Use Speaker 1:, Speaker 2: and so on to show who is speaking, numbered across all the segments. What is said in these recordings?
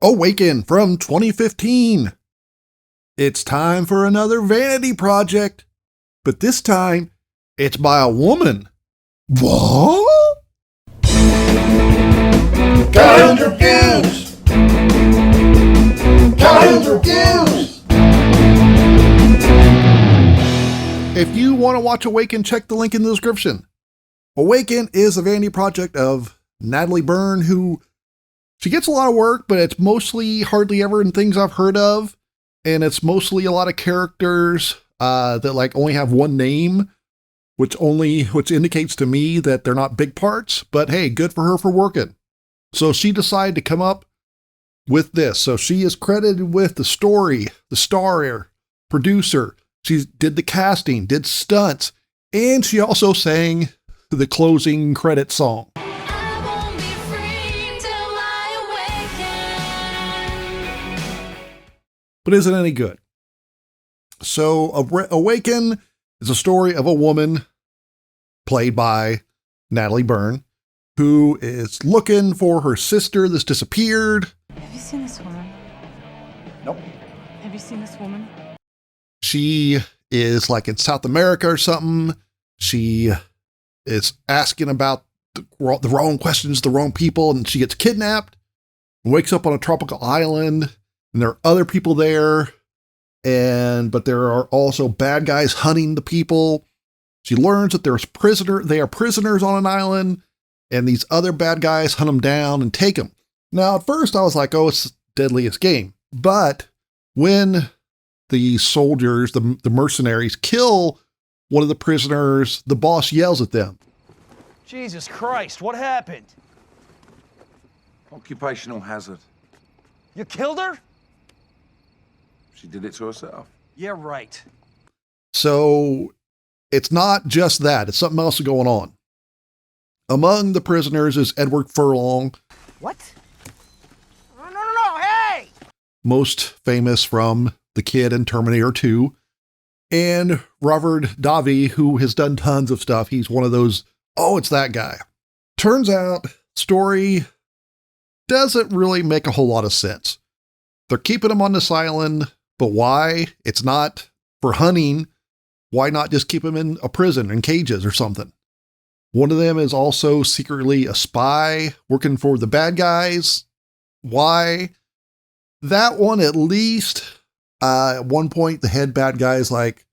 Speaker 1: Awaken from 2015. It's time for another vanity project, but this time it's by a woman. What?
Speaker 2: Kind reviews. Kind reviews.
Speaker 1: If you want to watch Awaken, check the link in the description. Awaken is a vanity project of Natalie Burn, who she gets a lot of work, but it's mostly hardly ever in things I've heard of. And it's mostly a lot of characters that like only have one name, which indicates to me that they're not big parts, but hey, good for her for working. So she decided to come up with this. So she is credited with the story, the star, producer. She did the casting, did stunts, and she also sang the closing credit song. But is it any good? So Awaken is a story of a woman played by Natalie Burn who is looking for her sister that's disappeared.
Speaker 3: Have you seen this woman?
Speaker 2: Nope.
Speaker 3: Have you seen this woman?
Speaker 1: She is like in South America or something. She is asking about the wrong questions, the wrong people, and she gets kidnapped, wakes up on a tropical island. And there are other people there, but there are also bad guys hunting the people. She learns that they are prisoners on an island, and these other bad guys hunt them down and take them. Now, at first I was like, oh, it's Deadliest Game. But when the soldiers, the mercenaries, kill one of the prisoners, the boss yells at them.
Speaker 4: Jesus Christ, what happened?
Speaker 2: Occupational hazard.
Speaker 4: You killed her?
Speaker 2: She did it to herself.
Speaker 4: Yeah, right.
Speaker 1: So it's not just that, it's something else going on. Among the prisoners is Edward Furlong.
Speaker 4: What? No, hey!
Speaker 1: Most famous from The Kid and Terminator 2. And Robert Davi, who has done tons of stuff. He's one of those, oh, it's that guy. Turns out, story doesn't really make a whole lot of sense. They're keeping him on this island, but why? It's not for hunting. Why not just keep him in a prison, in cages or something? One of them is also secretly a spy working for the bad guys. Why? That one, at least, at one point, the head bad guy is like,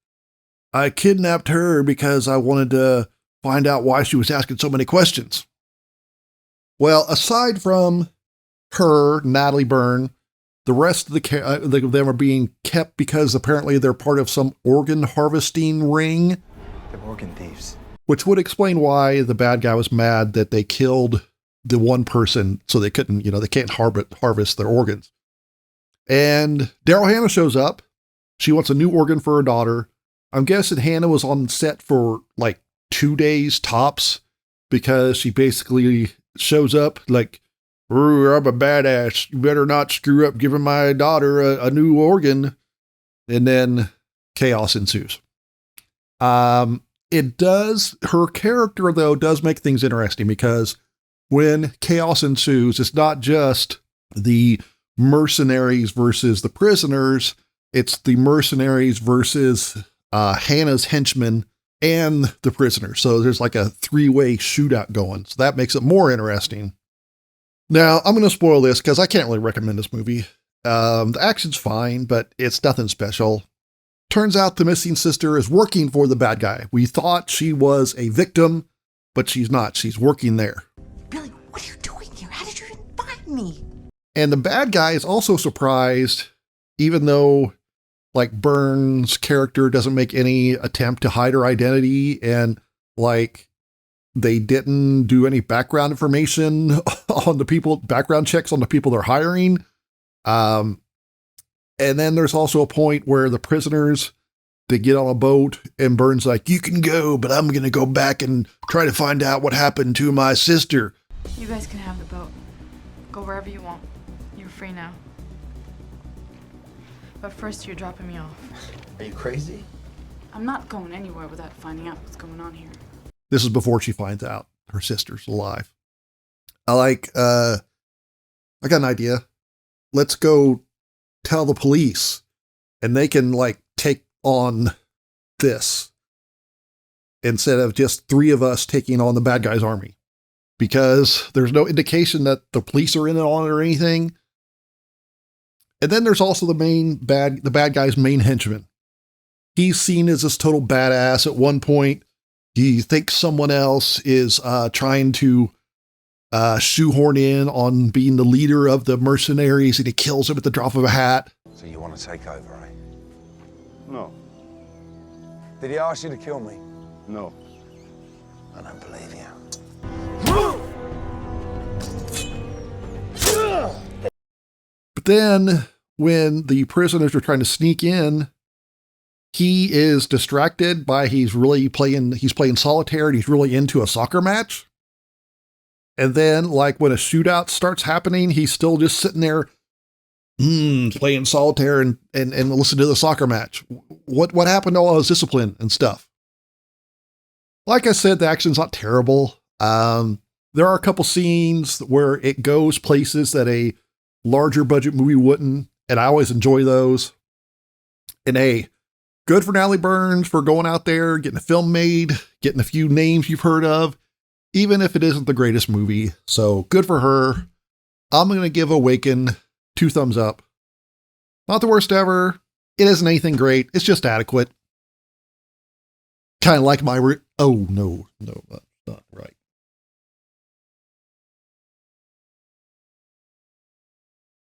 Speaker 1: I kidnapped her because I wanted to find out why she was asking so many questions. Well, aside from her, Natalie Burn, the rest of them are being kept because apparently they're part of some organ harvesting ring.
Speaker 4: They're organ thieves.
Speaker 1: Which would explain why the bad guy was mad that they killed the one person so they couldn't, they can't harvest their organs. And Daryl Hannah shows up. She wants a new organ for her daughter. I'm guessing Hannah was on set for like 2 days tops because she basically shows up like, I'm a badass. You better not screw up giving my daughter a new organ. And then chaos ensues. Her character, though, does make things interesting because when chaos ensues, it's not just the mercenaries versus the prisoners. It's the mercenaries versus Hannah's henchmen and the prisoners. So there's like a 3-way shootout going. So that makes it more interesting. Now, I'm going to spoil this because I can't really recommend this movie. The action's fine, but it's nothing special. Turns out the missing sister is working for the bad guy. We thought she was a victim, but she's not. She's working there.
Speaker 3: Billy, what are you doing here? How did you even find me?
Speaker 1: And the bad guy is also surprised, even though like Burns' character doesn't make any attempt to hide her identity, and like they didn't do any background information on the people, background checks on the people they're hiring. And then there's also a point where the prisoners, they get on a boat and Burns like, you can go, but I'm going to go back and try to find out what happened to my sister.
Speaker 3: You guys can have the boat. Go wherever you want. You're free now. But first, you're dropping me off.
Speaker 4: Are you crazy?
Speaker 3: I'm not going anywhere without finding out what's going on here.
Speaker 1: This is before she finds out her sister's alive. I got an idea. let's go tell the police and they can like take on this instead of just 3 of us taking on the bad guy's army, because there's no indication that the police are in on it or anything. And then there's also the bad guy's main henchman. He's seen as this total badass. At one point, he thinks someone else is trying to shoehorn in on being the leader of the mercenaries, and he kills him at the drop of a hat.
Speaker 2: So you want to take over, eh?
Speaker 5: No,
Speaker 2: Did he ask you to kill me?
Speaker 5: no.
Speaker 2: I don't believe you.
Speaker 1: But then when the prisoners are trying to sneak in, he is distracted by he's playing solitaire and he's really into a soccer match. And then like when a shootout starts happening, he's still just sitting there playing solitaire and listening to the soccer match. What happened to all his discipline and stuff? Like I said, the action's not terrible. There are a couple scenes where it goes places that a larger budget movie wouldn't, and I always enjoy those. And hey, good for Natalie Burn for going out there, getting a film made, getting a few names you've heard of, even if it isn't the greatest movie. So good for her. I'm going to give Awaken 2 thumbs up. Not the worst ever. It isn't anything great. It's just adequate. Kind of like my... oh, no, that's not right.